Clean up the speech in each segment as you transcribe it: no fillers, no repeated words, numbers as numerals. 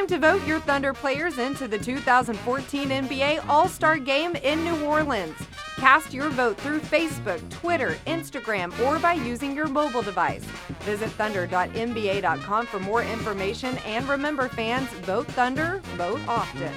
time to vote your Thunder players into the 2014 NBA All-Star Game in New Orleans. Cast your vote through Facebook, Twitter, Instagram, or by using your mobile device. Visit thunder.nba.com for more information, and remember, fans, vote Thunder, vote often.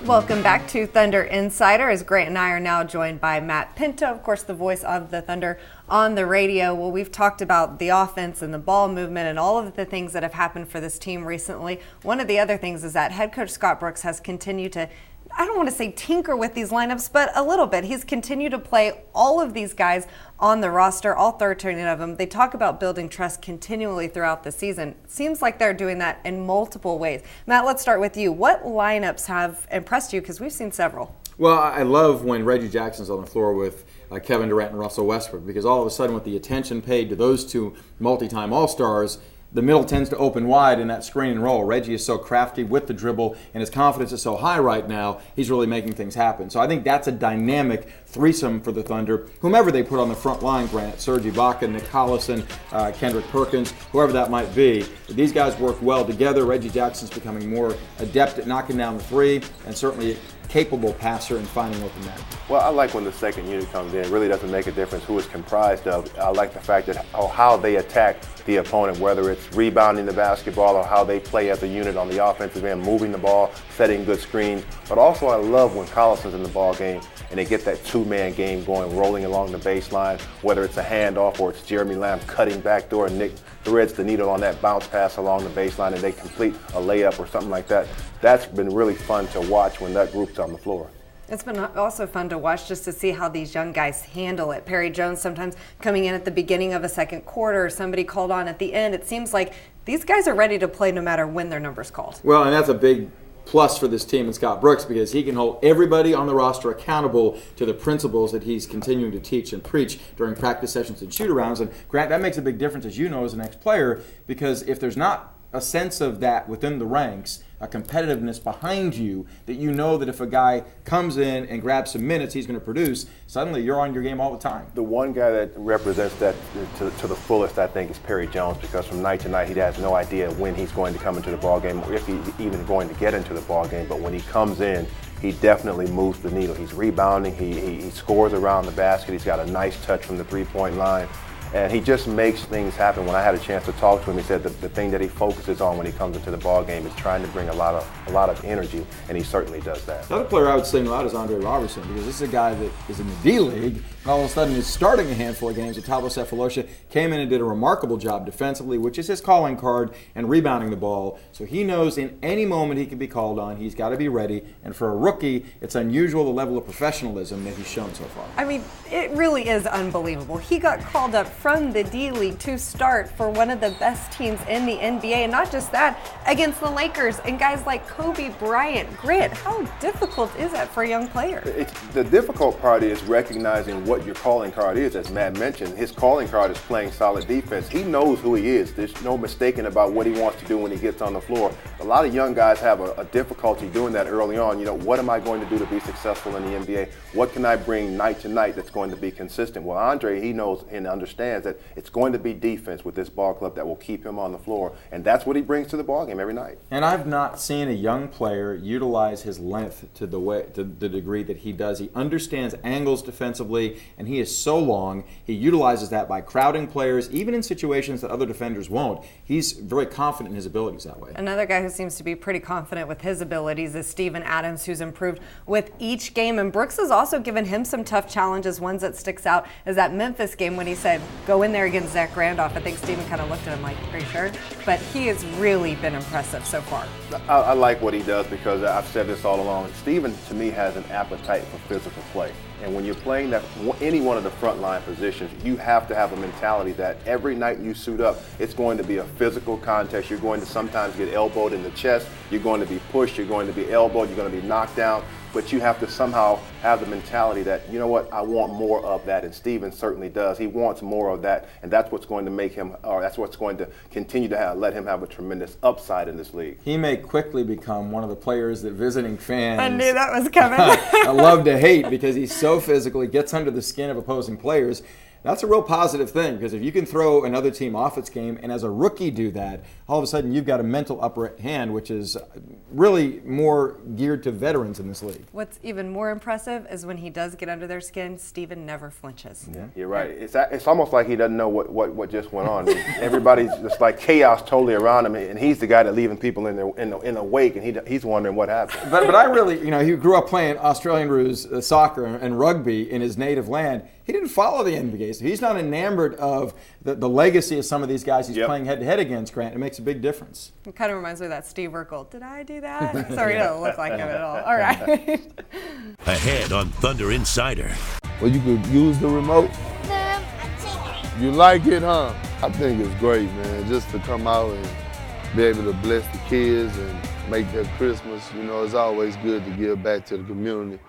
Welcome back to Thunder Insider, as Grant and I are now joined by Matt Pinto, of course, the voice of the Thunder on the radio. Well, we've talked about the offense and the ball movement and all of the things that have happened for this team recently. One of the other things is that head coach Scott Brooks has continued to, I don't want to say tinker with these lineups, but a little bit. He's continued to play all of these guys on the roster, all 13 of them. They talk about building trust continually throughout the season. Seems like they're doing that in multiple ways. Matt, let's start with you. What lineups have impressed you? Because we've seen several. Well, I love when Reggie Jackson's on the floor with Kevin Durant and Russell Westbrook, because all of a sudden with the attention paid to those two multi-time All-Stars, the middle tends to open wide in that screen and roll. Reggie is so crafty with the dribble, and his confidence is so high right now, he's really making things happen. So I think that's a dynamic threesome for the Thunder. Whomever they put on the front line, Grant, Serge Ibaka, Nick Collison, Kendrick Perkins, whoever that might be, these guys work well together. Reggie Jackson's becoming more adept at knocking down the three, and certainly capable passer and finding open men. Well, I like when the second unit comes in. It really doesn't make a difference who it's comprised of. I like the fact that how they attack the opponent, whether it's rebounding the basketball or how they play as a unit on the offensive end, moving the ball, setting good screens. But also I love when Collison's in the ball game and they get that two-man game going, rolling along the baseline, whether it's a handoff or it's Jeremy Lamb cutting backdoor and Nick threads the needle on that bounce pass along the baseline and they complete a layup or something like that. That's been really fun to watch when that group's on the floor. It's been also fun to watch just to see how these young guys handle it. Perry Jones sometimes coming in at the beginning of a second quarter, somebody called on at the end. It seems like these guys are ready to play no matter when their number's called. Well, and that's a big plus for this team and Scott Brooks, because he can hold everybody on the roster accountable to the principles that he's continuing to teach and preach during practice sessions and shoot-arounds. And Grant, that makes a big difference, as you know, as an ex-player, because if there's not a sense of that within the ranks, a competitiveness behind you, that you know that if a guy comes in and grabs some minutes, he's going to produce, suddenly you're on your game all the time. The one guy that represents that to the fullest, I think, is Perry Jones, because from night to night he has no idea when he's going to come into the ball game or if he's even going to get into the ball game. But when he comes in, he definitely moves the needle. He's rebounding, he scores around the basket, he's got a nice touch from the three-point line. And he just makes things happen. When I had a chance to talk to him, he said the thing that he focuses on when he comes into the ball game is trying to bring a lot of energy, and he certainly does that. Another player I would single out is Andre Roberson, because this is a guy that is in the D-League, and all of a sudden is starting a handful of games with Thabo Sefolosha, came in and did a remarkable job defensively, which is his calling card, and rebounding the ball. So he knows in any moment he can be called on. He's got to be ready, and for a rookie, it's unusual the level of professionalism that he's shown so far. I mean, it really is unbelievable. He got called up from the D-League to start for one of the best teams in the NBA, and not just that, against the Lakers and guys like Kobe Bryant. Grant, how difficult is that for a young player? The difficult part is recognizing what your calling card is. As Matt mentioned, his calling card is playing solid defense. He knows who he is. There's no mistaking about what he wants to do when he gets on the floor. A lot of young guys have a difficulty doing that early on. You know, what am I going to do to be successful in the NBA? What can I bring night to night that's going to be consistent? Well, Andre, he knows and understands that it's going to be defense with this ball club that will keep him on the floor, and that's what he brings to the ball game every night. And I've not seen a young player utilize his length to the degree that he does. He understands angles defensively, and he is so long. He utilizes that by crowding players, even in situations that other defenders won't. He's very confident in his abilities that way. Another guy who seems to be pretty confident with his abilities is Steven Adams, who's improved with each game. And Brooks has also given him some tough challenges. One that sticks out is that Memphis game when he said, go in there against Zach Randolph. I think Steven kind of looked at him like, are you sure? But he has really been impressive so far. I like what he does, because I've said this all along. Steven, to me, has an appetite for physical play. And when you're playing any one of the frontline positions, you have to have a mentality that every night you suit up, it's going to be a physical contest. You're going to sometimes get elbowed in the chest. You're going to be pushed. You're going to be elbowed. You're going to be knocked down. But you have to somehow have the mentality that, you know what, I want more of that. And Steven certainly does. He wants more of that. And that's what's going to make him, or that's what's going to continue to let him have a tremendous upside in this league. He may quickly become one of the players that visiting fans I knew that was coming. I love to hate, because he's so physical. He gets under the skin of opposing players. That's a real positive thing, because if you can throw another team off its game and as a rookie do that, all of a sudden you've got a mental upper hand, which is really more geared to veterans in this league. What's even more impressive is when he does get under their skin, Steven never flinches. Yeah. You're right. It's almost like he doesn't know what just went on. Everybody's just like chaos totally around him, and he's the guy that leaving people in a wake, and he's wondering what happened. But I really, he grew up playing Australian rules, soccer and rugby in his native land. He didn't follow the NBA, so he's not enamored of the legacy of some of these guys he's playing head-to-head against, Grant. It makes a big difference. It kind of reminds me of that Steve Urkel. Did I do that? Sorry, he doesn't look like him at all. All right. Ahead on Thunder Insider. Well, you could use the remote. You like it, huh? I think it's great, man, just to come out and be able to bless the kids and make their Christmas. It's always good to give back to the community.